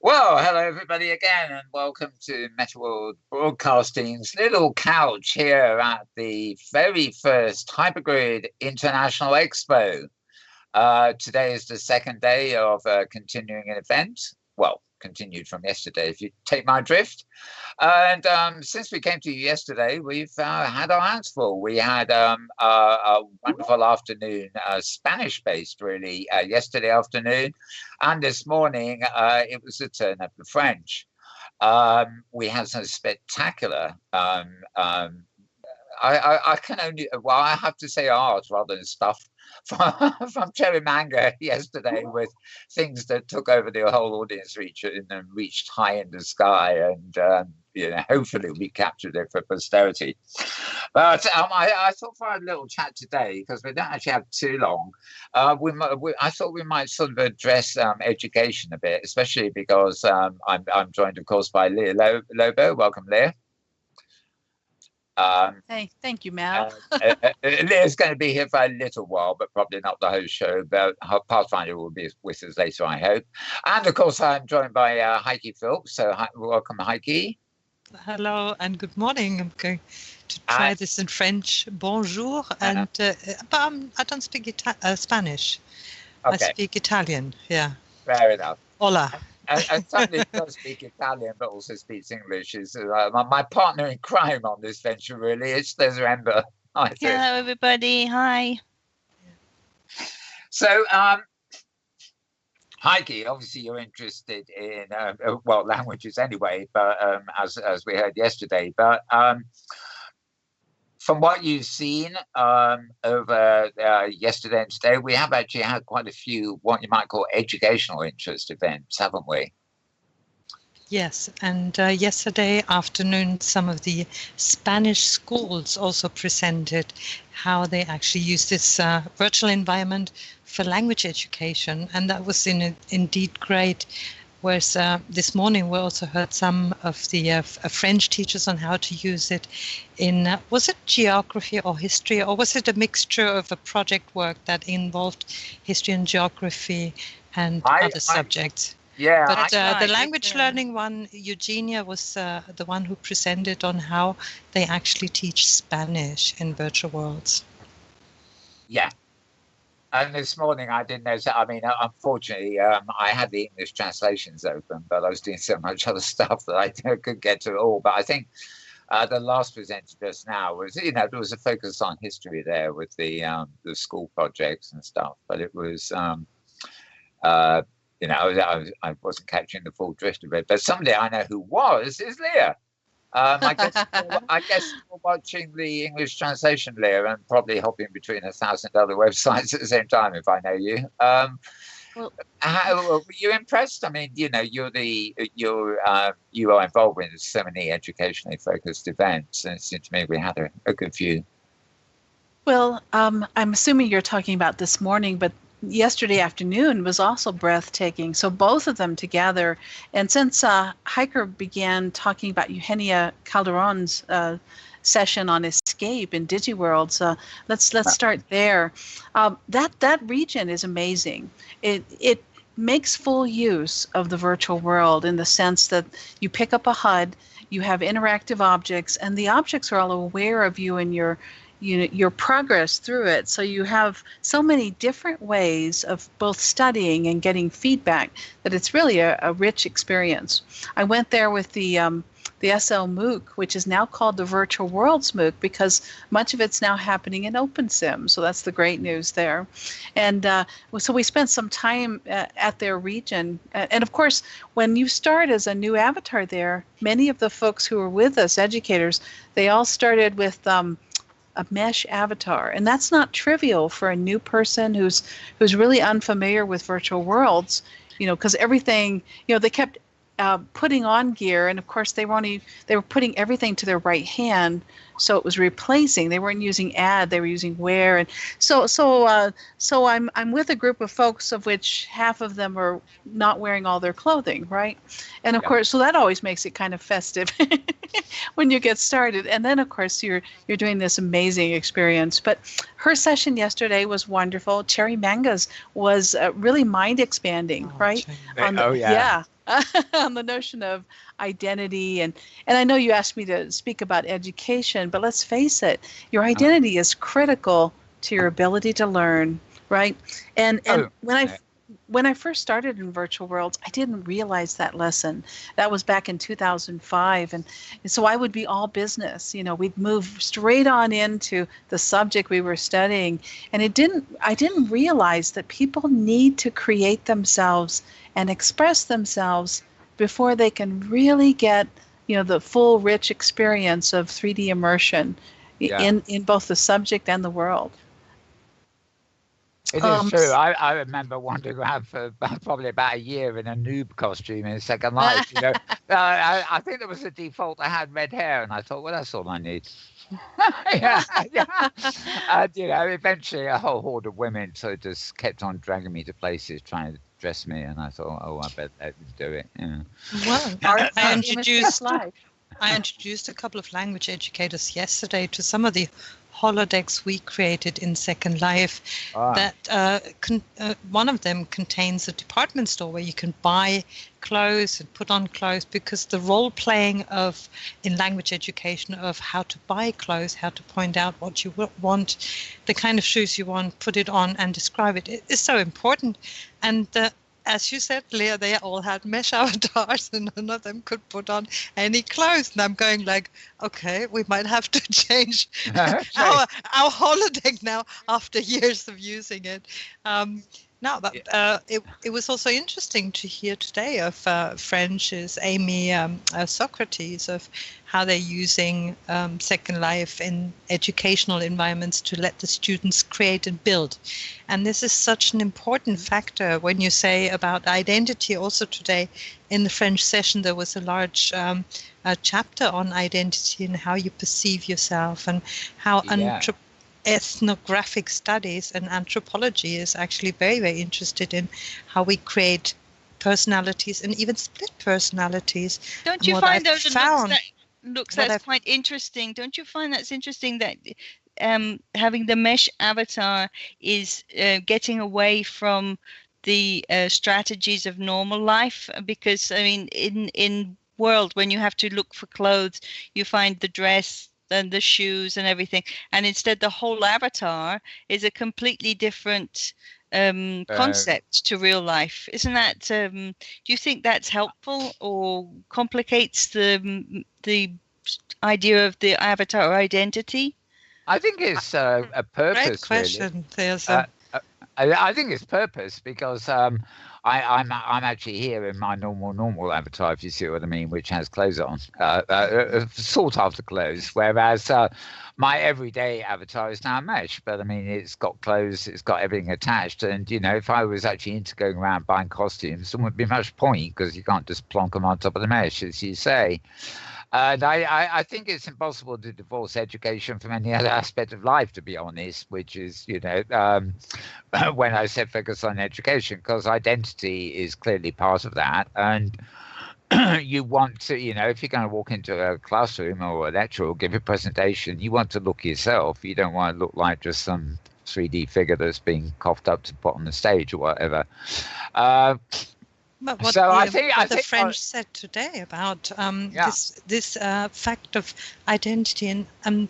Well, hello everybody again, and welcome to Meta World Broadcasting's little couch here at the very first Hypergrid International Expo. Today is the second day of continuing an event. Well, continued from yesterday, if you take my drift. And since we came to you yesterday, we've had our hands full. We had a wonderful afternoon, Spanish-based, really, yesterday afternoon. And this morning, it was the turn of the French. We had some spectacular I can only, well, I have to say art rather than stuff from Cherry Manga yesterday, with things that took over the whole audience reach and reached high in the sky, and hopefully we captured it for posterity. But I thought for a little chat today, because we don't actually have too long, I thought we might sort of address education a bit, especially because I'm joined, of course, by Lobo. Welcome, Leah. Thank you, Matt. Leah's going to be here for a little while, but probably not the whole show. But her Pathfinder will be with us later, I hope. And of course, I'm joined by Heike Philp. So welcome, Heike. Hello and good morning. I'm going to try this in French. Bonjour, and but I don't speak Spanish. Okay. I speak Italian. Yeah. Fair enough. Hola. And somebody does speak Italian, but also speaks English. Is my partner in crime on this venture, really. It's Thirza, Ember. Hi, hello, everybody. Hi. So, Heike, obviously you're interested in, languages anyway, but as we heard yesterday. But from what you've seen over yesterday and today, we have actually had quite a few what you might call educational interest events, haven't we? Yes, and yesterday afternoon, some of the Spanish schools also presented how they actually use this virtual environment for language education, and that was indeed great. Whereas this morning we also heard some of the French teachers on how to use it in, was it geography or history, or was it a mixture of a project work that involved history and geography and other subjects? Yeah. But the language learning one, Eugenia was the one who presented on how they actually teach Spanish in virtual worlds. Yeah. And this morning I didn't know. I mean, unfortunately, I had the English translations open, but I was doing so much other stuff that I couldn't get to it all. But I think the last presenter just now was, there was a focus on history there with the school projects and stuff. But it was, I wasn't catching the full drift of it. But somebody I know who was is Leah. I guess you're watching the English translation, Leah, and probably hopping between 1,000 other websites at the same time, if I know you. How were you impressed? I mean, you are involved with so many educationally focused events, and it seemed to me we had a good few. Well, I'm assuming you're talking about this morning, but yesterday afternoon was also breathtaking. So both of them together. And since Heike began talking about Eugenia Calderon's session on escape in DigiWorlds, let's start there. That region is amazing. It makes full use of the virtual world in the sense that you pick up a HUD, you have interactive objects, and the objects are all aware of you and your progress through it. So you have so many different ways of both studying and getting feedback that it's really a rich experience. I went there with the SL MOOC, which is now called the Virtual Worlds MOOC, because much of it's now happening in OpenSim. So that's the great news there. And so we spent some time at their region. And of course, when you start as a new avatar there, many of the folks who were with us, educators, they all started with a mesh avatar, and that's not trivial for a new person who's really unfamiliar with virtual worlds, because everything, they kept putting on gear, and of course they were putting everything to their right hand, so it was replacing. They weren't using add, they were using wear, and so I'm with a group of folks of which half of them are not wearing all their clothing, right? And of course, so that always makes it kind of festive when you get started. And then of course you're doing this amazing experience. But her session yesterday was wonderful. Cherry Manga's was really mind expanding, right? Yeah. on the notion of identity. And I know you asked me to speak about education, but let's face it, your identity is critical to your ability to learn, right? And when I first started in virtual worlds, I didn't realize that lesson. That was back in 2005. And so I would be all business. We'd move straight on into the subject we were studying. And I didn't realize that people need to create themselves and express themselves before they can really get, the full rich experience of 3D immersion in both the subject and the world. It is true. I remember wandering around for probably about a year in a noob costume in Second Life. I think there was a default. I had red hair, and I thought, well, that's all I need. yeah. And, eventually a whole horde of women sort of just kept on dragging me to places, trying to dress me, and I thought, oh, I bet they would do it. Yeah. Well, I introduced a couple of language educators yesterday to some of the holodecks we created in Second Life. That one of them contains a department store where you can buy clothes and put on clothes, because the role playing in language education of how to buy clothes, how to point out what you want, the kind of shoes you want, put it on and describe it is so important. And as you said, Leah, they all had mesh avatars and none of them could put on any clothes. And I'm going like, okay, we might have to change our holodeck now after years of using it. It was also interesting to hear today of French's Amy Socrates, of how they're using Second Life in educational environments to let the students create and build. And this is such an important factor when you say about identity. Also today in the French session, there was a large chapter on identity and how you perceive yourself, and how ethnographic studies and anthropology is actually very, very interested in how we create personalities and even split personalities. Don't you find those looks that's quite interesting? Don't you find that's interesting that having the mesh avatar is getting away from the strategies of normal life? Because I mean, in world, when you have to look for clothes, you find the dress and the shoes and everything, and instead the whole avatar is a completely different concept to real life. Isn't that do you think that's helpful or complicates the idea of the avatar identity? I think it's a purpose. Great question, really. Thirza. I think it's purpose, because I'm actually here in my normal avatar, if you see what I mean, which has clothes on, sought after clothes, whereas my everyday avatar is now mesh, but I mean, it's got clothes, it's got everything attached, and if I was actually into going around buying costumes, there wouldn't be much point, because you can't just plonk them on top of the mesh, as you say. And I think it's impossible to divorce education from any other aspect of life, to be honest, which is, when I said focus on education, because identity is clearly part of that. And you want to, if you're going to walk into a classroom or a lecture or give a presentation, you want to look yourself. You don't want to look like just some 3D figure that's being coughed up to put on the stage or whatever. But what the French said today about this fact of identity, and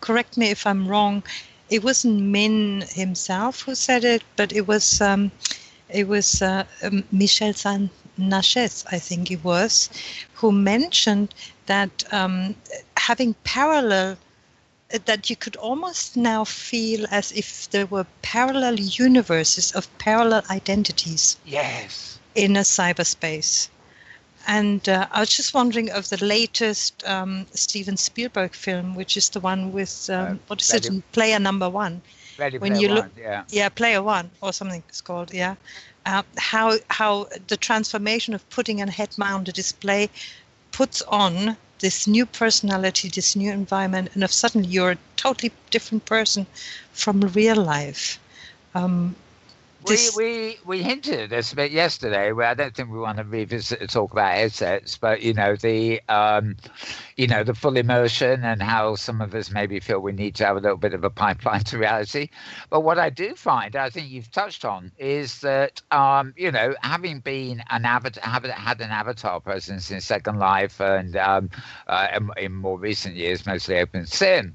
correct me if I'm wrong, it wasn't Min himself who said it, but it was Michel Saint-Naches, I think it was, who mentioned that having parallel, that you could almost now feel as if there were parallel universes of parallel identities. Yes. In a cyberspace. And I was just wondering of the latest Steven Spielberg film, which is the one with what is it? Player Number One. When you look, Player One or something it's called. Yeah, how the transformation of putting a head-mounted display puts on this new personality, this new environment, and of sudden you're a totally different person from real life. we hinted at this a bit yesterday. Where I don't think we want to revisit and talk about headsets, but the full immersion and how some of us maybe feel we need to have a little bit of a pipeline to reality. But what I do find, I think you've touched on, is that having been an avatar, had an avatar presence in Second Life and in more recent years, mostly OpenSim.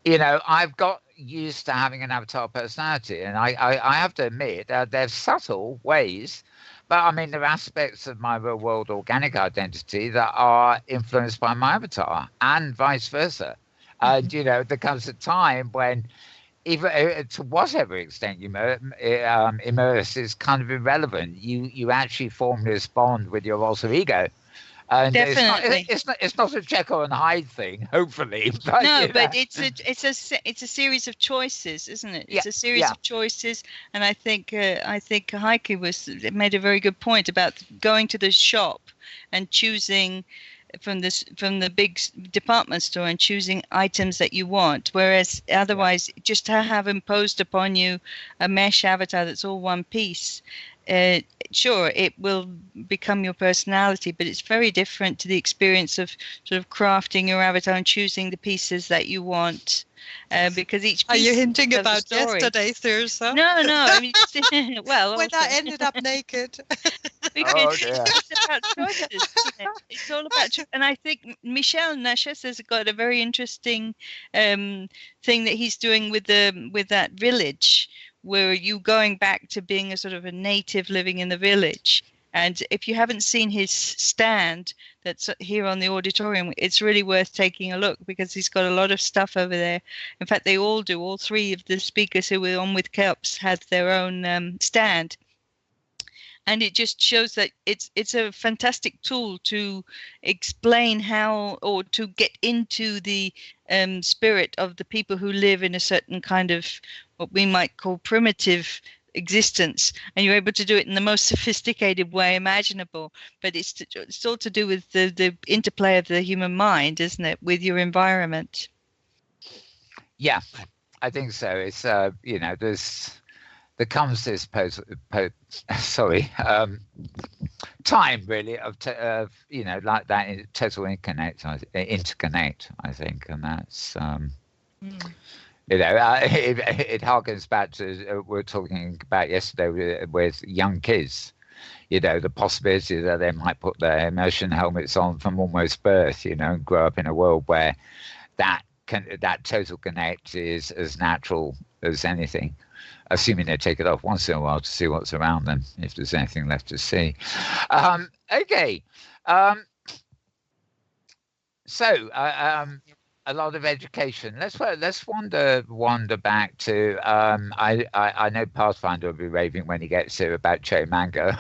I've got used to having an avatar personality, and I have to admit there's subtle ways, but I mean there are aspects of my real world organic identity that are influenced by my avatar, and vice versa. And there comes a time when even to whatever extent you immerse is kind of irrelevant. You actually form this bond with your alter ego. And definitely, it's not a Jekyll and Hyde thing, hopefully. But, but it's a series of choices, isn't it? It's a series of choices, and I think Heike made a very good point about going to the shop and choosing from the big department store and choosing items that you want, whereas otherwise just to have imposed upon you a mesh avatar that's all one piece. Sure, it will become your personality, but it's very different to the experience of sort of crafting your avatar and choosing the pieces that you want. Because each piece. Are you hinting about yesterday, Thirza? No. I mean, well, when I ended up naked. Because it's about choices. Isn't it? It's all about choices. And I think Michel Naches has got a very interesting thing that he's doing with that village, where you going back to being a sort of a native living in the village. And if you haven't seen his stand that's here on the auditorium, it's really worth taking a look, because he's got a lot of stuff over there. In fact, they all do. All three of the speakers who were on with Kelps had their own stand. And it just shows that it's a fantastic tool to explain how, or to get into the spirit of the people who live in a certain kind of what we might call primitive existence, and you're able to do it in the most sophisticated way imaginable. But it's all to do with the interplay of the human mind, isn't it, with your environment? Yeah, I think so. It's there comes this time really of like that total interconnect. I think, and that's it harkens back to we were talking about yesterday with young kids. The possibility that they might put their immersion helmets on from almost birth, and grow up in a world where that total connect is as natural as anything, assuming they take it off once in a while to see what's around them, if there's anything left to see. Okay. So a lot of education. Let's wander back to. I know Pathfinder will be raving when he gets here about cherry mango.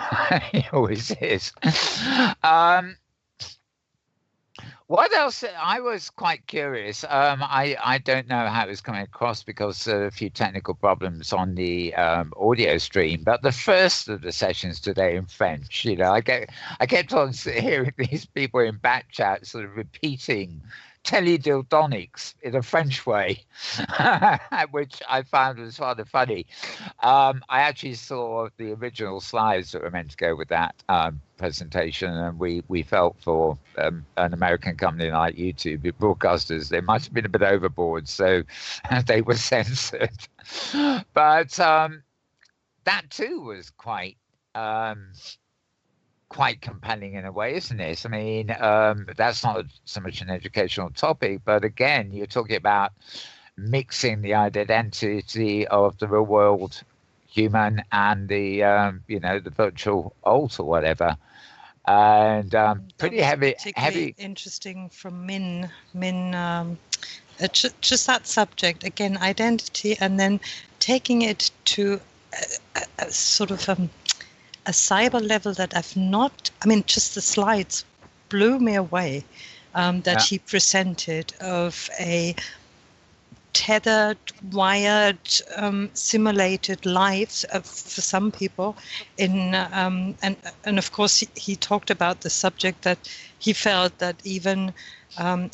He always is. What else? I was quite curious. I don't know how it was coming across because of a few technical problems on the audio stream. But the first of the sessions today in French, I kept on hearing these people in back chat sort of repeating teledildonics in a French way, which I found was rather funny. I actually saw the original slides that were meant to go with that presentation, and we felt for an American company like YouTube, broadcasters, they might have been a bit overboard, so they were censored. But that too was quite compelling in a way, isn't it? I mean, that's not so much an educational topic, but again, you're talking about mixing the identity of the real world human and the the virtual alt or whatever, and pretty heavy. Interesting from Min. Just that subject again, identity, and then taking it to a sort of a cyber level that just the slides blew me away, that he presented of a tethered, wired, simulated lives for some people and of course he talked about the subject that he felt that even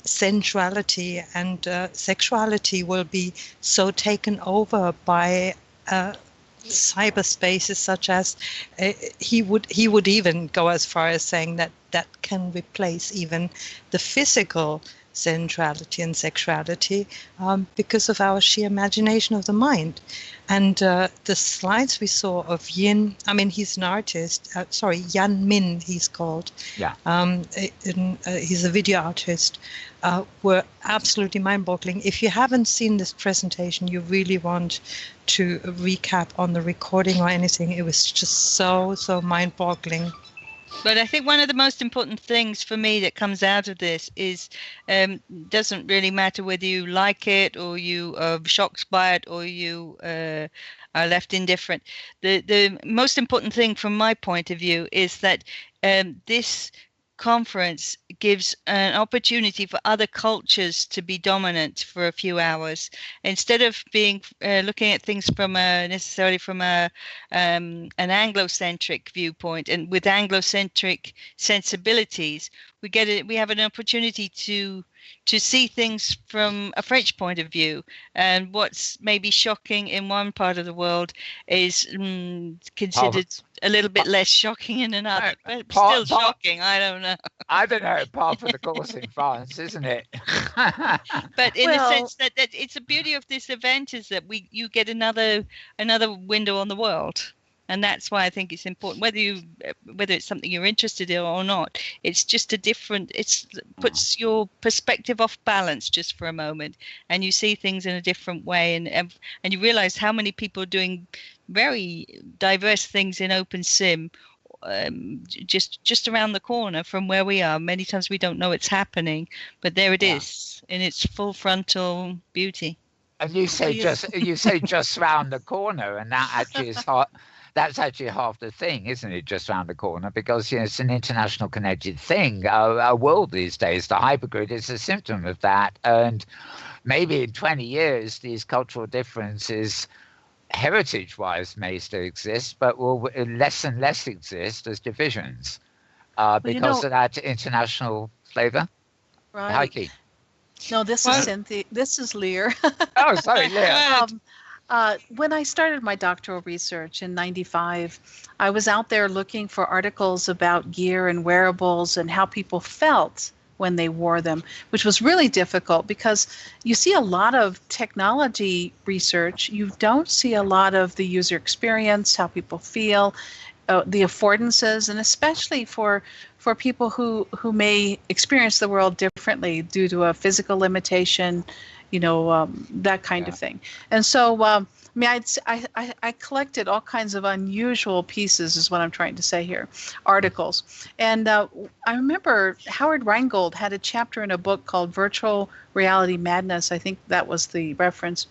sensuality and sexuality will be so taken over by cyberspaces, such as he would even go as far as saying that can replace even the physical sensuality and sexuality because of our sheer imagination of the mind. And the slides we saw of Yin, I mean, he's an artist, Yan Min, he's called. Yeah. He's a video artist, were absolutely mind-boggling. If you haven't seen this presentation, you really want to recap on the recording or anything. It was just so mind-boggling. But I think one of the most important things for me that comes out of this is doesn't really matter whether you like it or you are shocked by it or you are left indifferent. The most important thing from my point of view is that this conference gives an opportunity for other cultures to be dominant for a few hours instead of being looking at things from necessarily from an Anglo-centric viewpoint and with Anglo-centric sensibilities. We have an opportunity to see things from a French point of view, and what's maybe shocking in one part of the world is considered a little bit less shocking in another, but still shocking. I don't know. I don't know. Par for the course in France, isn't it? But in the sense that it's the beauty of this event is that you get another window on the world. And that's why I think it's important, whether it's something you're interested in or not. It's just puts your perspective off balance just for a moment, and you see things in a different way, and you realize how many people are doing very diverse things in OpenSim, just around the corner from where we are. Many times we don't know it's happening, but there it is in its full frontal beauty. And you say just round the corner, and that actually is hard. That's actually half the thing, isn't it? Just around the corner, because it's an international connected thing. Our world these days, the hypergrid is a symptom of that. And maybe in 20 years, these cultural differences, heritage-wise, may still exist, but will less and less exist as divisions because of that international flavor. Right. Heike. No, this is Cynthia. This is Lear. Oh, sorry, Lear. When I started my doctoral research in '95, I was out there looking for articles about gear and wearables and how people felt when they wore them, which was really difficult because you see a lot of technology research. You don't see a lot of the user experience, how people feel, the affordances, and especially for people who may experience the world differently due to a physical limitation, that kind of thing. And so, I collected all kinds of unusual pieces, is what I'm trying to say here, articles. And I remember Howard Rheingold had a chapter in a book called Virtual Reality Madness. I think that was the reference.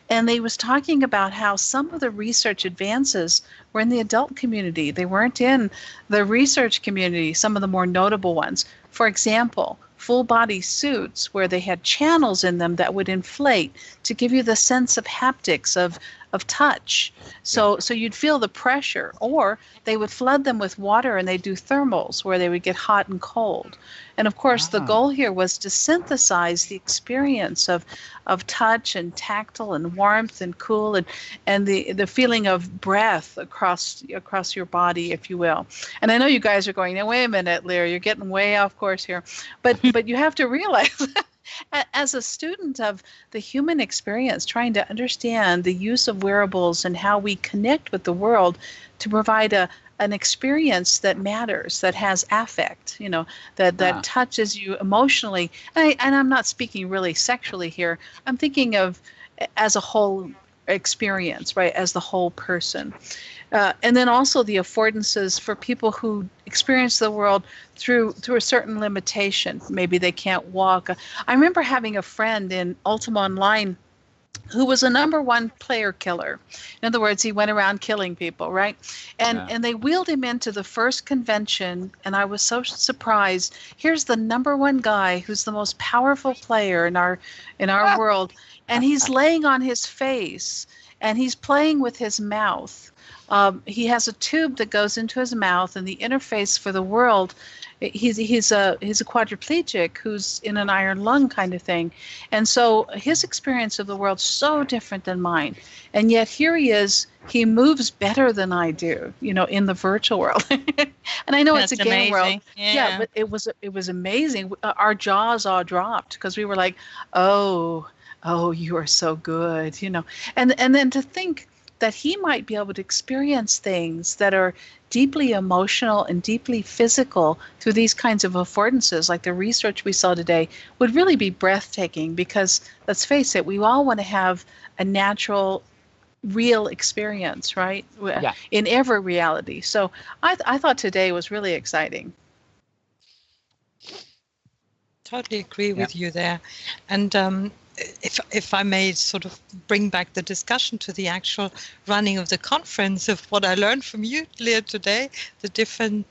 And they was talking about how some of the research advances were in the adult community. They weren't in the research community, some of the more notable ones. For example, full body suits where they had channels in them that would inflate to give you the sense of haptics of touch. So you'd feel the pressure, or they would flood them with water and they'd do thermals where they would get hot and cold. And of course, the goal here was to synthesize the experience of touch and tactile and warmth and cool and the feeling of breath across your body, if you will. And I know you guys are going, now, wait a minute, Lear, you're getting way off course here. But you have to realize as a student of the human experience, trying to understand the use of wearables and how we connect with the world to provide an experience that matters, that has affect, that touches you emotionally. And I'm not speaking really sexually here. I'm thinking of as a whole experience, right, as the whole person. And then also the affordances for people who experience the world through a certain limitation. Maybe they can't walk. I remember having a friend in Ultima Online who was a #1 player killer. In other words, he went around killing people, right? And they wheeled him into the first convention, and I was so surprised. Here's the #1 guy who's the most powerful player in our world, and he's laying on his face, and he's playing with his mouth. he has a tube that goes into his mouth, and the interface for the world. He's a quadriplegic who's in an iron lung kind of thing, and so his experience of the world's so different than mine, and yet here he is. He moves better than I do, in the virtual world. And I know it's a game world. Yeah, but it was amazing. Our jaws all dropped because we were like, oh, you are so good, and then to think that he might be able to experience things that are deeply emotional and deeply physical through these kinds of affordances, like the research we saw today, would really be breathtaking, because let's face it, we all want to have a natural, real experience, right? Yeah. In every reality. So I thought today was really exciting. Totally agree with you there. And if I may sort of bring back the discussion to the actual running of the conference, of what I learned from you, Leah, today, the different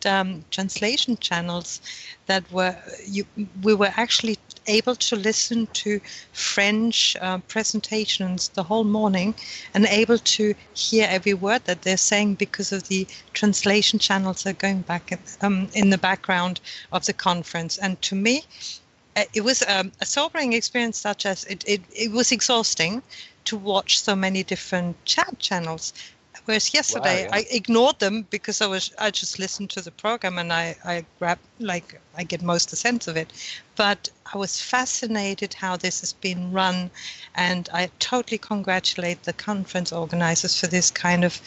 translation channels that we were actually able to listen to French presentations the whole morning and able to hear every word that they're saying because of the translation channels that are going back in the background of the conference. And to me, it was a sobering experience, such as it was exhausting to watch so many different chat channels. Whereas yesterday, wow, yeah, I ignored them because I just listened to the program and I grabbed, I get most of the sense of it. But I was fascinated how this has been run, and I totally congratulate the conference organizers for this kind of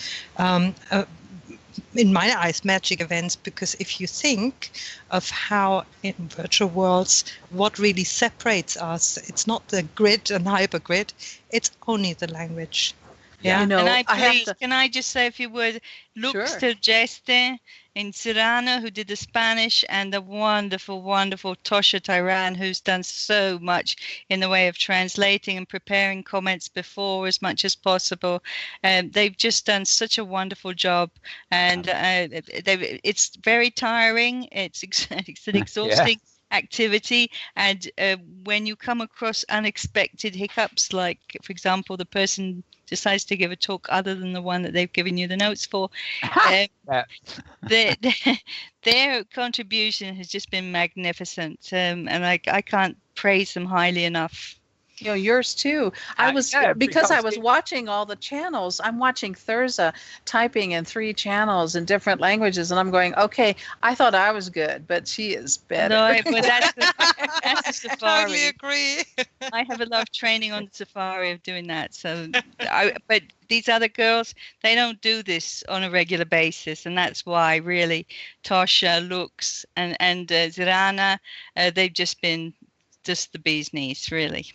in my eyes, magic events, because if you think of how in virtual worlds, what really separates us, it's not the grid and hypergrid, it's only the language. Yeah. Can I just say a few words? Lux Tergeste in Tirana, who did the Spanish, and the wonderful, wonderful Tosha Tyran, who's done so much in the way of translating and preparing comments before as much as possible. They've just done such a wonderful job, and it's very tiring. It's an exhausting activity, and when you come across unexpected hiccups, like, for example, the person decides to give a talk other than the one that they've given you the notes for, their contribution has just been magnificent, and I can't praise them highly enough. Yours too. I was watching all the channels. I'm watching Thirza typing in 3 channels in different languages, and I'm going, okay, I thought I was good, but she is better. No, but that's the Safari. Totally agree. I have a lot of training on the Safari of doing that. So, but these other girls, they don't do this on a regular basis, and that's why really Tosha, Lux, and Zirana, they've just been just the bee's knees, really.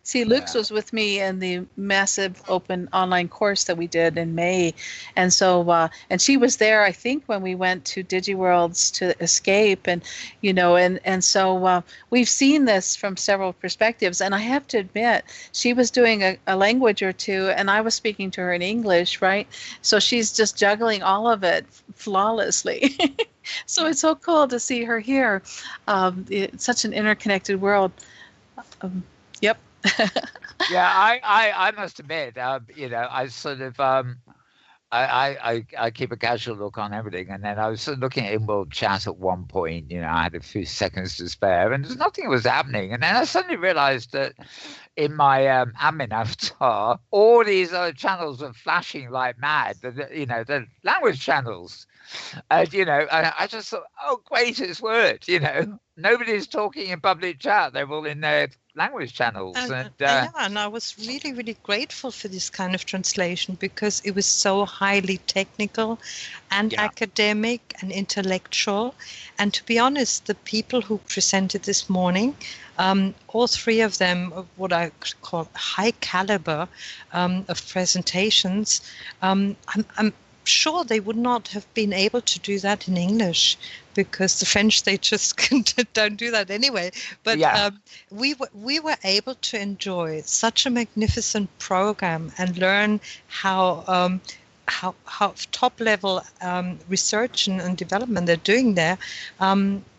See, Lux was with me in the massive open online course that we did in May. And so, and she was there, I think, when we went to DigiWorlds to Escape. And, and so we've seen this from several perspectives. And I have to admit, she was doing a language or two, and I was speaking to her in English, right? So she's just juggling all of it flawlessly. So it's so cool to see her here. It's such an interconnected world. Yep. Yeah, I must admit, I sort of I keep a casual look on everything, and then I was sort of looking at in-world chat at one point. I had a few seconds to spare, and nothing was happening, and then I suddenly realised that in my admin avatar, all these other channels were flashing like mad. The language channels. And I just thought, oh, greatest word! Nobody's talking in public chat; they're all in their language channels. And I was really, really grateful for this kind of translation, because it was so highly technical and academic and intellectual. And to be honest, the people who presented this morning, all 3 of them, what I could call high caliber of presentations, I'm sure they would not have been able to do that in English, because the French, they just don't do that anyway. But we were able to enjoy such a magnificent program and learn how top level research and development they're doing there.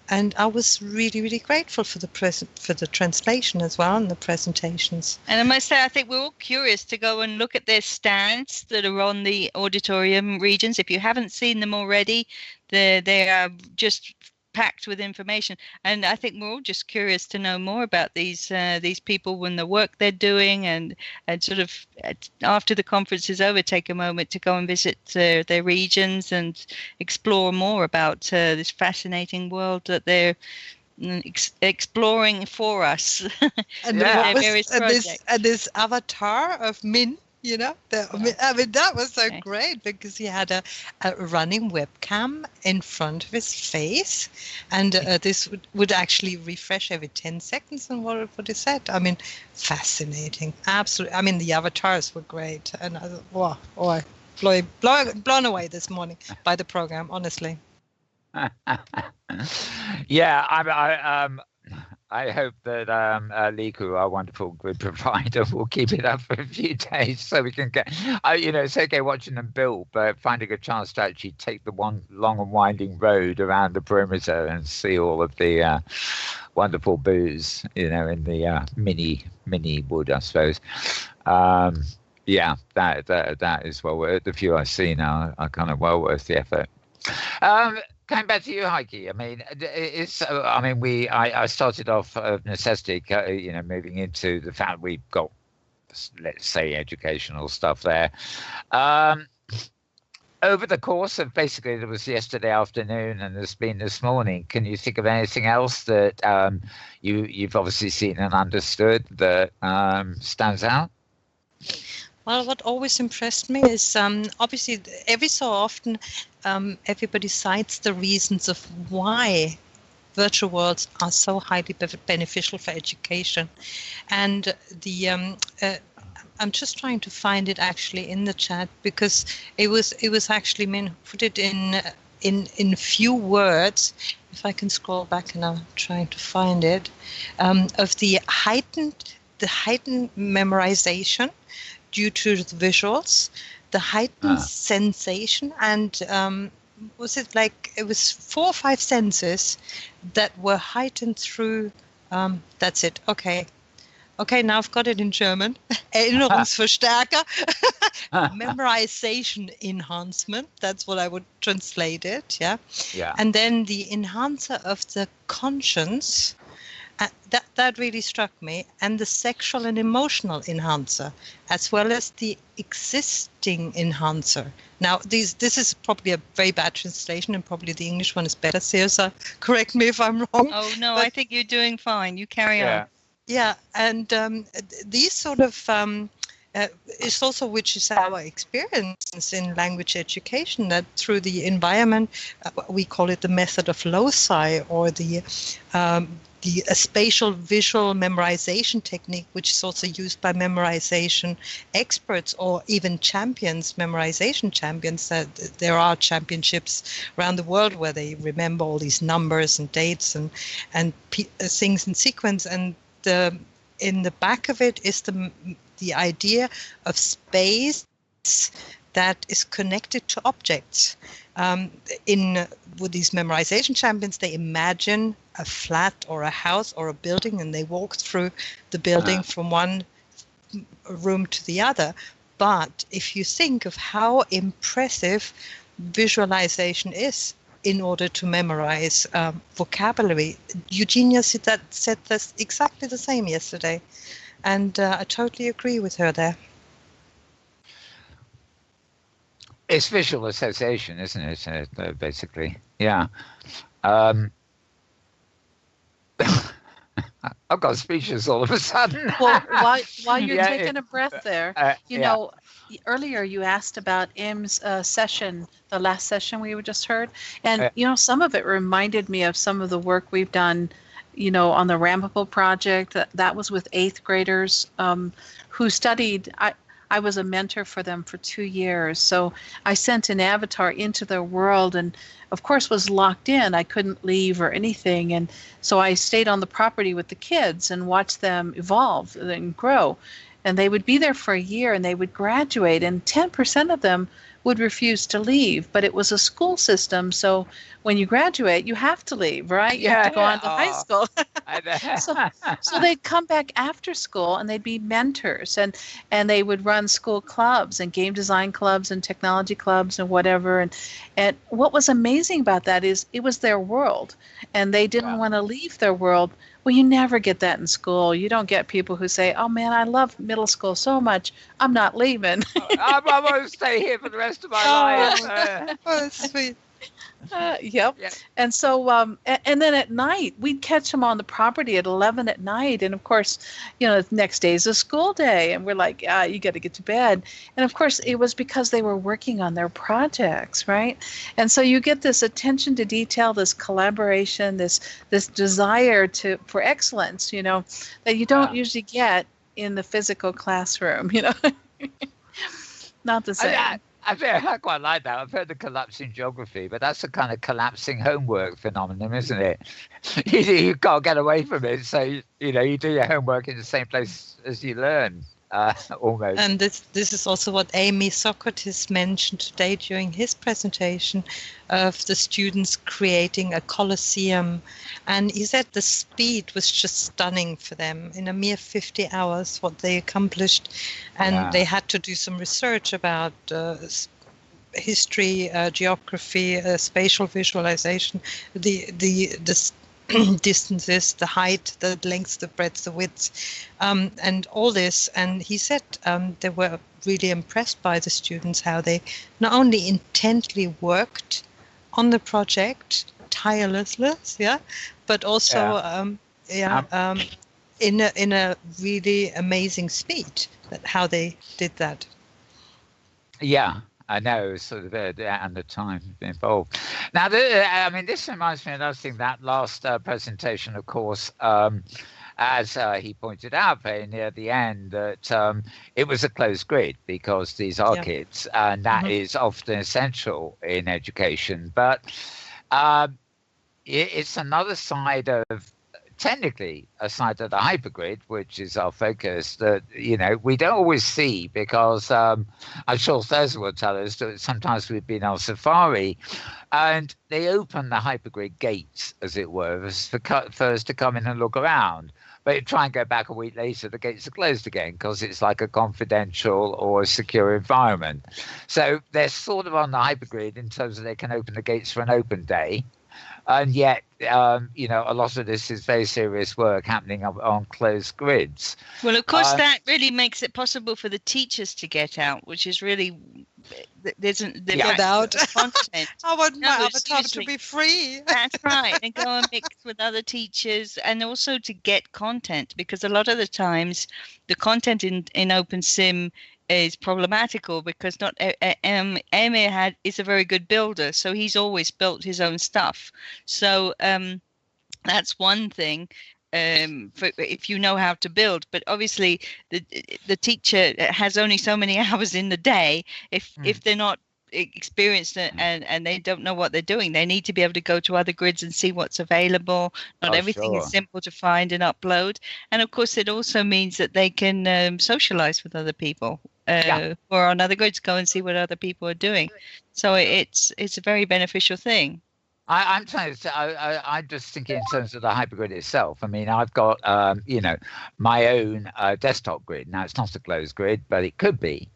And I was really, really grateful for the translation as well and the presentations. And I must say, I think we're all curious to go and look at their stands that are on the auditorium regions. If you haven't seen them already, they are just packed with information. And I think we're all just curious to know more about these people and the work they're doing, and sort of after the conference is over, take a moment to go and visit their regions and explore more about this fascinating world that they're exploring for us. And this avatar of Min, you know, I mean, that was so great, because he had a running webcam in front of his face, and this would actually refresh every 10 seconds and what he said. I mean, fascinating. Absolutely. I mean, the avatars were great. And I thought, wow, blown away this morning by the program, honestly. Yeah, I hope that Liku, our wonderful grid provider, will keep it up for a few days so we can get, it's okay watching them build, but finding a chance to actually take the one long and winding road around the perimeter and see all of the wonderful booths, in the mini wood, I suppose. Yeah, that is well worth the few I've seen are kind of well worth the effort. Going back to you, Heike. I mean, I started off of necessity, moving into the fact we've got, let's say, educational stuff there. Over the course of basically, there was yesterday afternoon and there's been this morning. Can you think of anything else that you've obviously seen and understood that stands out? Well, what always impressed me is obviously every so often everybody cites the reasons of why virtual worlds are so highly beneficial for education. And I'm just trying to find it actually in the chat, because it was actually put it in few words. If I can scroll back, and I'm trying to find it, of the heightened memorization due to the visuals, the heightened sensation, and was it 4 or 5 senses that were heightened through, that's it, okay, now I've got it in German, Erinnerungsverstärker, memorization enhancement, that's what I would translate it, yeah. And then the enhancer of the conscience, that really struck me, and the sexual and emotional enhancer, as well as the existing enhancer. Now, this is probably a very bad translation, and probably the English one is better. Thirza, correct me if I'm wrong. Oh no, I think you're doing fine. You carry on. Yeah, and these sort of is also, which is our experience in language education, that through the environment, we call it the method of loci, or the spatial visual memorization technique, which is also used by memorization experts or even memorization champions. There are championships around the world where they remember all these numbers and dates and things in sequence. And in the back of it is the idea of space that is connected to objects. With these memorization champions, they imagine a flat or a house or a building, and they walk through the building from one room to the other. But if you think of how impressive visualization is in order to memorize vocabulary, Eugenia said this exactly the same yesterday, and I totally agree with her there. It's visual association, isn't it? Basically, yeah. I've got speechless all of a sudden. Well, while you're taking a breath there, earlier you asked about M's session, the last session we just heard, and some of it reminded me of some of the work we've done, on the Ramable project. That was with 8th graders who studied. I was a mentor for them for 2 years. So I sent an avatar into their world and, of course, was locked in. I couldn't leave or anything. And so I stayed on the property with the kids and watched them evolve and grow. And they would be there for a year and they would graduate. And 10% of them would refuse to leave, but it was a school system. So when you graduate, you have to leave, right? You have to go on to high school. So they'd come back after school and they'd be mentors, and they would run school clubs and game design clubs and technology clubs and whatever. And what was amazing about that is it was their world, and they didn't want to leave their world. Well, you never get that in school. You don't get people who say, "Oh man, I love middle school so much, I'm not leaving." I want to stay here for the rest of my life. That's sweet. Yep. And so, and then at night, we'd catch them on the property at 11 at night. And of course, the next day is a school day. And we're like, you got to get to bed. And of course, it was because they were working on their projects, right? And so you get this attention to detail, this collaboration, this desire for excellence, that you don't usually get in the physical classroom, Not the same. I quite like that. I've heard the collapsing geography, but that's a kind of collapsing homework phenomenon, isn't it? You can't get away from it. So, you do your homework in the same place as you learn, almost. And this is also what Amy Socrates mentioned today during his presentation of the students creating a Colosseum. And he said the speed was just stunning for them. In a mere 50 hours, what they accomplished. And they had to do some research about history, geography, spatial visualization, the distances, the height, the length, the breadth, the width, and all this. And he said they were really impressed by the students, how they not only intently worked on the project, tirelessly, but also in a really amazing speed, how they did that. Yeah, I know, sort of and the time involved. Now, this reminds me of another thing, that last presentation, of course, as he pointed out very near the end, that it was a closed grid because these are kids, and that is often essential in education. But it's another side of, technically, a side of the hypergrid, which is our focus, that we don't always see, because I'm sure Thirza will tell us that sometimes we've been on safari and they open the hypergrid gates, as it were, for us to come in and look around. But you try and go back a week later, the gates are closed again because it's like a confidential or a secure environment. So they're sort of on the hypergrid in terms of they can open the gates for an open day. And yet, a lot of this is very serious work happening on closed grids. Well, of course, that really makes it possible for the teachers to get out, which is really get out. Content. I want my avatar to be free. That's right, and go and mix with other teachers, and also to get content, because a lot of the times the content in OpenSim is problematical, because not Ember is a very good builder, so he's always built his own stuff. So that's one thing, if you know how to build. But obviously the teacher has only so many hours in the day. If they're not experienced and they don't know what they're doing, they need to be able to go to other grids and see what's available. Not everything is simple to find and upload. And of course, it also means that they can socialize with other people who are on other grids, go and see what other people are doing. So it's a very beneficial thing. I'm just thinking in terms of the hypergrid itself. I mean, I've got my own desktop grid. Now, it's not a closed grid, but it could be.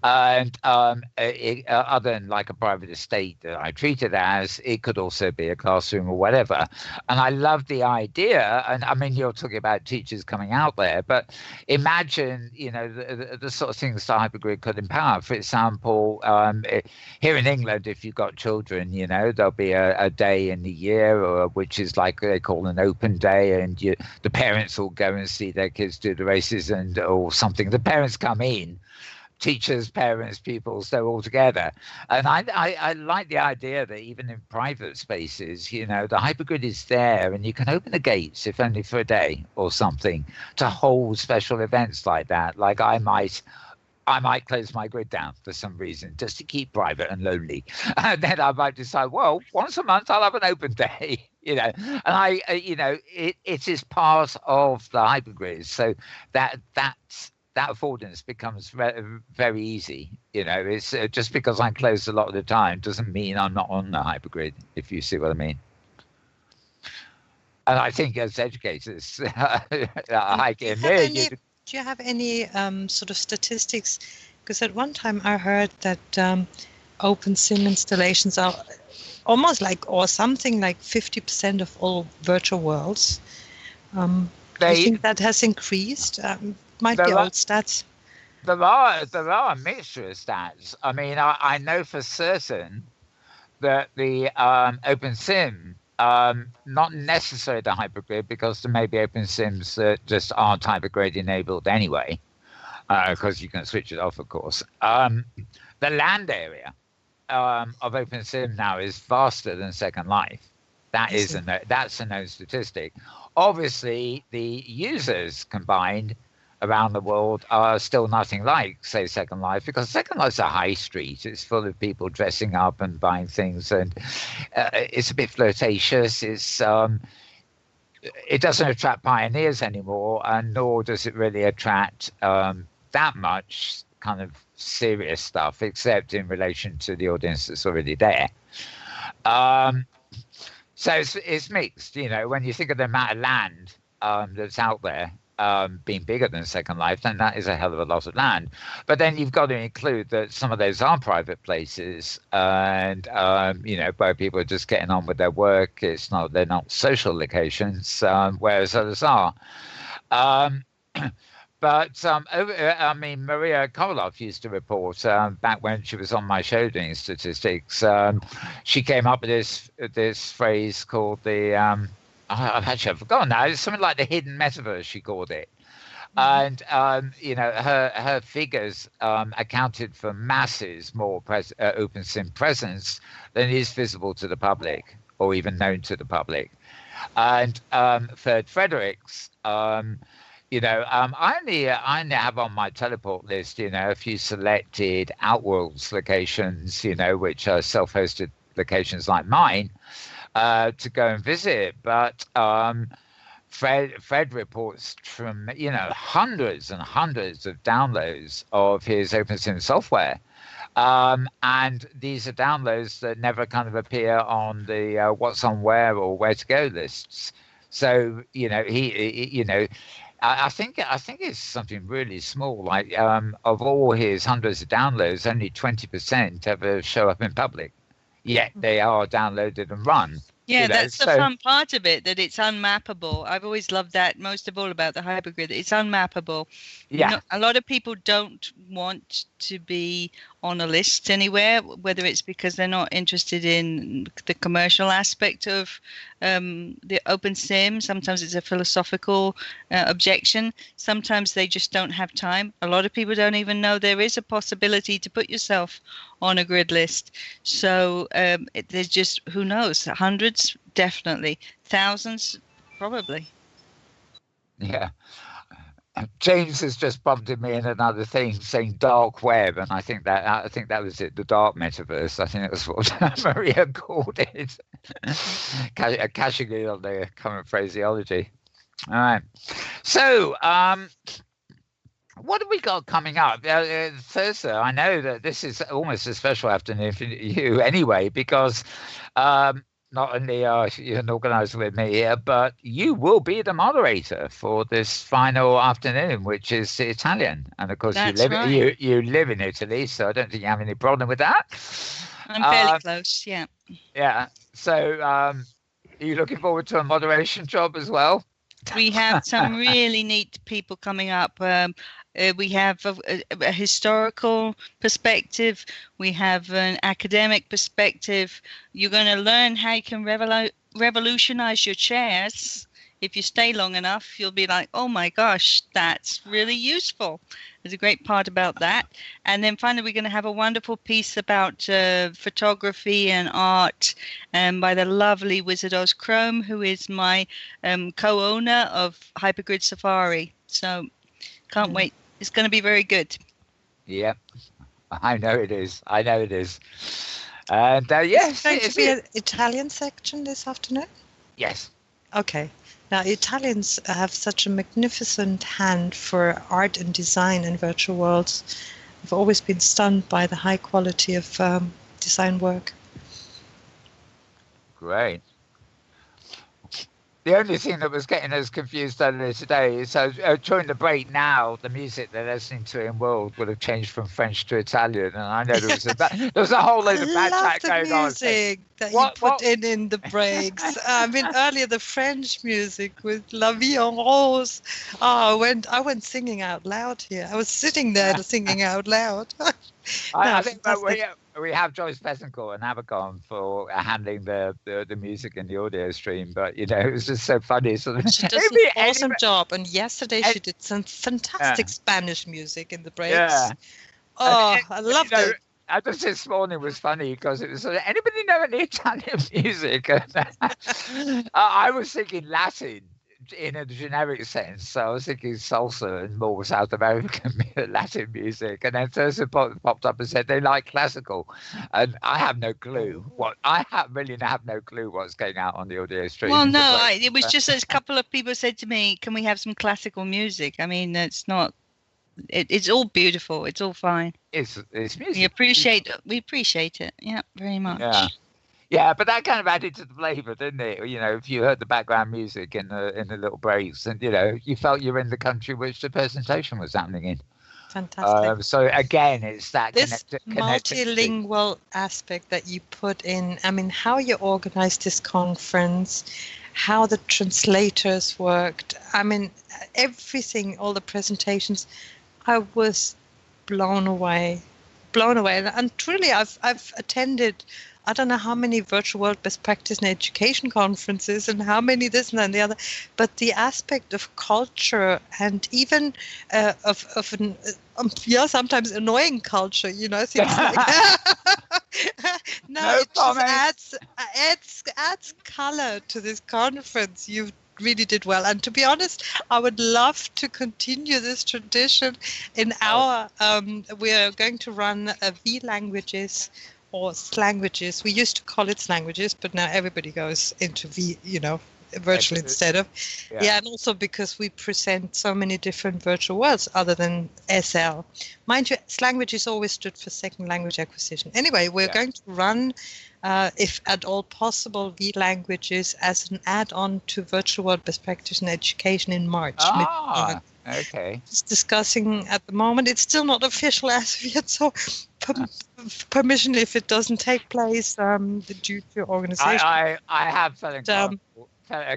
And other than like a private estate that I treat it as, it could also be a classroom or whatever. And I love the idea. And I mean, you're talking about teachers coming out there, but imagine, the sort of things the hypergrid could empower. For example, here in England, if you've got children, there'll be a day in the year, which is like they call an open day, and the parents will go and see their kids do the races or something. The parents come in. Teachers, parents, pupils, they're all together. And I like the idea that even in private spaces, the hypergrid is there and you can open the gates, if only for a day or something, to hold special events like that. Like I might close my grid down for some reason just to keep private and lonely. And then I might decide, well, once a month I'll have an open day, and it is part of the hypergrid. So that's that affordance becomes very easy. It's just because I'm closed a lot of the time doesn't mean I'm not on the hypergrid, if you see what I mean. And I think as educators, Heike and me, do you have any sort of statistics? Because at one time I heard that open sim installations are almost or something like 50% of all virtual worlds. Do you think that has increased? Might be old stats. There are a mixture of stats. I mean, I know for certain that the open sim, not necessarily the hypergrid, because there may be open sims that just aren't hypergrid enabled anyway, because you can switch it off, of course. The land area of open sim now is vaster than Second Life. That's a known statistic. Obviously, the users combined around the world are still nothing like, say, Second Life, because Second Life's a high street. It's full of people dressing up and buying things, and it's a bit flirtatious. It doesn't attract pioneers anymore, and nor does it really attract that much kind of serious stuff, except in relation to the audience that's already there. So it's mixed, when you think of the amount of land that's out there being bigger than Second Life, then that is a hell of a lot of land. But then you've got to include that some of those are private places, and where people are just getting on with their work. They're not social locations, whereas others are. But Maria Koloff used to report back when she was on my show doing statistics. She came up with this phrase called the I've forgotten now. It's something like the hidden metaverse, she called it. And her figures accounted for masses more open sim presence than is visible to the public or even known to the public. And for Fredericks, I only have on my teleport list, a few selected Outworlds locations, which are self-hosted locations like mine, to go and visit. But Fred reports from, hundreds and hundreds of downloads of his OpenSim software. And these are downloads that never kind of appear on the what's on where or where to go lists. So, I think it's something really small. Like of all his hundreds of downloads, only 20% ever show up in public. Yet they are downloaded and run. Yeah, that's the fun part of it, that it's unmappable. I've always loved that most of all about the hypergrid. It's unmappable. Yeah. A lot of people don't want to be on a list anywhere, whether it's because they're not interested in the commercial aspect of the open sim. Sometimes it's a philosophical objection. Sometimes they just don't have time. A lot of people don't even know there is a possibility to put yourself on a grid list. So there's just, who knows, hundreds, definitely, thousands, probably. Yeah. James has just prompted me in another thing saying dark web, and I think that was it, the dark metaverse. I think that's what Maria called it, casually on the current phraseology. All right. So, what have we got coming up? Thirza, I know that this is almost a special afternoon for you anyway, because not only are you an organizer with me here, but you will be the moderator for this final afternoon, which is Italian. And of course, you live in Italy, so I don't think you have any problem with that. I'm fairly close, yeah. Yeah. So are you looking forward to a moderation job as well? We have some really neat people coming up. We have a historical perspective. We have an academic perspective. You're going to learn how you can revolutionize your chairs. If you stay long enough, you'll be like, oh my gosh, that's really useful. There's a great part about that. And then finally, we're going to have a wonderful piece about photography and art by the lovely Wizard Oz Chrome, who is my co-owner of Hypergrid Safari. So can't wait. It's going to be very good. Yep. I know it is. And yes. Is there going to be an Italian section this afternoon? Yes. Okay. Now, Italians have such a magnificent hand for art and design in virtual worlds. I've always been stunned by the high quality of design work. Great. The only thing that was getting us confused earlier today is during the break now, the music they're listening to in World would have changed from French to Italian. And I know there was a whole load of bad chat going on. Music that you put in the breaks. I mean, earlier the French music with La Vie en Rose. Oh, I went singing out loud here. I was sitting there singing out loud. I think we have Joyce Betancourt and Abercon for handling the music and the audio stream, but you know, it was just so funny. So she does an awesome job, and yesterday she did some fantastic Spanish music in the breaks. Yeah. Oh, I loved it. Just this morning was funny because it was anybody know any Italian music? I was thinking Latin in a generic sense, so I was thinking salsa and more South American Latin music, and then Thirza popped up and said they like classical, and I have no clue really have no clue what's going out on the audio stream. Well, no, it was just a couple of people said to me, "Can we have some classical music?" I mean, it's not. It's all beautiful. It's all fine. It's music. We appreciate it. Yeah, very much. Yeah. Yeah, but that kind of added to the flavour, didn't it? You know, if you heard the background music in the little breaks, and you know, you felt you're in the country which the presentation was happening in. Fantastic. So again, it's that multilingual aspect that you put in. I mean, how you organized this conference, how the translators worked. I mean, everything, all the presentations. I was blown away, and truly, I've attended. I don't know how many virtual world best practice and education conferences and how many this and the other, but the aspect of culture and even sometimes annoying culture, you know, things like that. No, it just adds color to this conference. You really did well, and to be honest, I would love to continue this tradition in our. We are going to run V languages. Or slanguages. We used to call it slanguages, but now everybody goes into virtual instead of. Yeah, and also because we present so many different virtual worlds other than SL. Mind you, slanguages always stood for second language acquisition. Anyway, we're going to run, if at all possible, V languages as an add-on to virtual world best practice and education in March. Okay. Just discussing at the moment. It's still not official as of yet, so permission if it doesn't take place due to organization. I have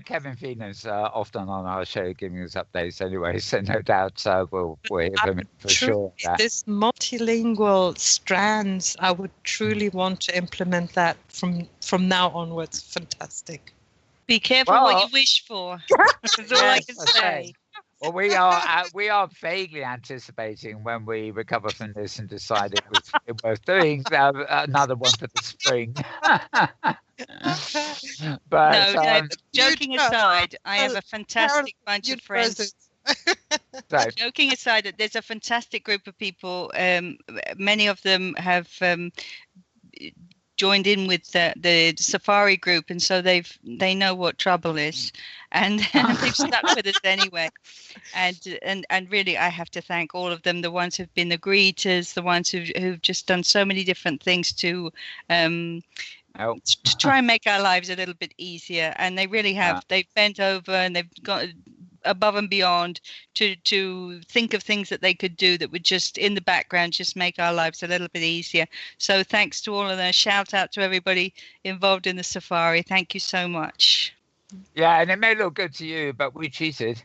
Kevin Phoenix often on our show giving us updates anyway, so no doubt we'll hear from him for sure. This multilingual strands, I would truly want to implement that from now onwards. Fantastic. Be careful what you wish for. That's all I can say. Well, we are vaguely anticipating when we recover from this and decide it was worth doing another one for the spring. But no, joking aside, I have a fantastic bunch of friends. Joking aside, there's a fantastic group of people. Many of them have joined in with the Safari group, and so they know what trouble is, and they've stuck with us anyway. And really, I have to thank all of them. The ones who've been the greeters, the ones who've just done so many different things to try and make our lives a little bit easier. And they really have. They've bent over and they've got above and beyond to think of things that they could do that would just in the background just make our lives a little bit easier. So thanks to all of them. Shout out to everybody involved in the Safari. Thank you so much. Yeah, and it may look good to you, but we cheated.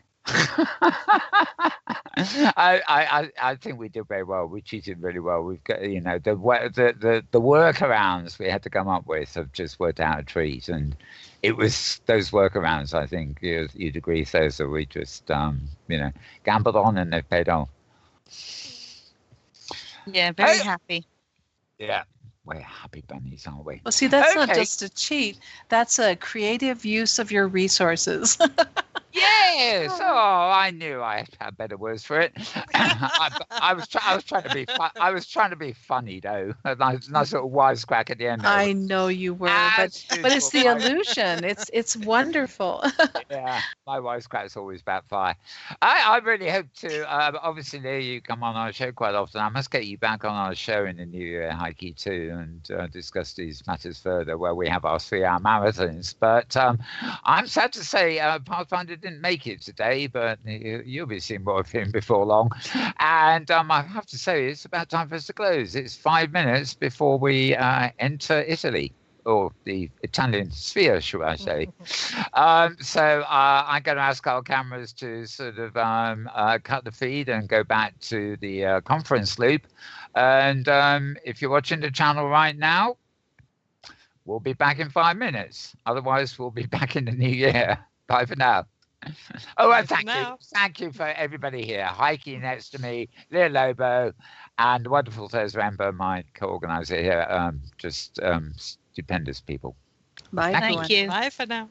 I think we did very well. We cheated really well. We've got the workarounds we had to come up with have just worked out a treat, and it was those workarounds. I think you'd agree, Thirza. We just gambled on and they've paid off. Yeah, very happy. Yeah. We're happy bunnies, aren't we? Well, see, that's not just a cheat. That's a creative use of your resources. Yes. Oh, I knew I had better words for it. I was trying to be I was trying to be funny though. A nice little wisecrack at the end. I know you were, but it's the illusion. It's wonderful. Yeah, my wisecracks always backfire. I really hope to. Obviously, Leah, you come on our show quite often. I must get you back on our show in the new year, Heike, too, and discuss these matters further, where we have our 3-hour marathons. But I'm sad to say Pathfinder didn't make it today, but you'll be seeing more of him before long. And I have to say, it's about time for us to close. It's 5 minutes before we enter Italy, or the Italian sphere, should I say. So I'm going to ask our cameras to sort of cut the feed and go back to the conference loop. And if you're watching the channel right now, we'll be back in 5 minutes. Otherwise, we'll be back in the new year. Bye for now. Oh, and thank you. Thank you for everybody here. Heike next to me, Leah Lobo, and the wonderful Thirza Ember, my co-organizer here. Just stupendous people. Bye. Thank you. Bye for now.